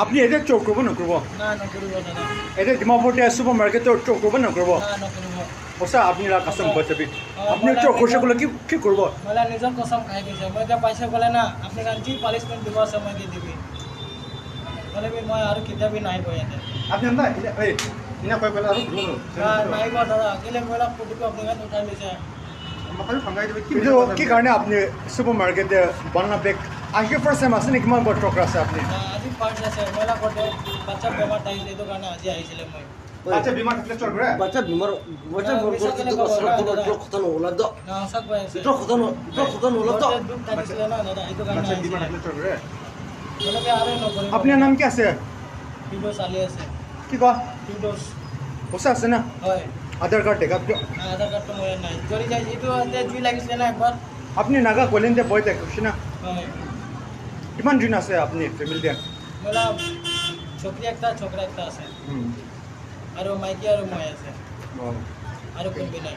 আপনি এটা চোখ কৰবো না কৰবো না নকৰিব দাদা এটা ডিমাপুৰতে সুপাৰ মাৰ্কেটে চোখ কৰবো না কৰবো না নকৰিব ওসা আপনি কাস্টম কৰতে আপনি চোখ কৰছে বলে কি কৰবো মই নিজৰ কসম খাই গৈছে মই এতিয়া পাইছে বোলে না আপুনি যি পানিশমেণ্ট দিব আছে মই দি দিবি বোলে মই আৰু কিতাপি নাই গৈ ইয়াতে আপনি না এই ইনা কই পেলা আৰু ঘুরবো নাই গৈ দাদা কেলে মইলা ফটোটো আপুনি গাত উঠাই লৈছে কিন্তু কি কাৰণে আপুনি সুপাৰ মাৰ্কেটে বানানা বেগ আজকে ফাৰ্স্ট টাইম আছে নি কিমান বড় ট্ৰাক আছে আপনি আজি ফাৰ্ষ্ট আছে মইলা কৰতে বাচ্চা বেমাৰ আহিলে এইটো কাৰণে আজি আহিছিলে মই বাচ্চা বিমার থাকলে চল করে বাচ্চা বিমার বাচ্চা কথা নোলাদ না সব গৈ আছে কথা নোলাদ দুখ থাকিছিলে না দাদা এইটো কাৰণে বাচ্চা বিমাৰ থাকলে চল কৰে বলে আৰু নকৰিব আপনার নাম কি আছে ভিডিও চালি আছে কি কয় ভিডিও ওসা আছে না হয় আধার কার্ড টেকা আধাৰ কাৰ্ডটো মই নাই জৰি যায় এইটো জুই লাগিছিলে না একবাৰ আপনি নাগা কইলেন যে বই দেখছ না হয় কিমান জন আছে আপনি ফ্যামিলিতে মোলা ছোকরা একটা আছে আৰু মাইকী আৰু মই আছে আৰু কোনবি নাই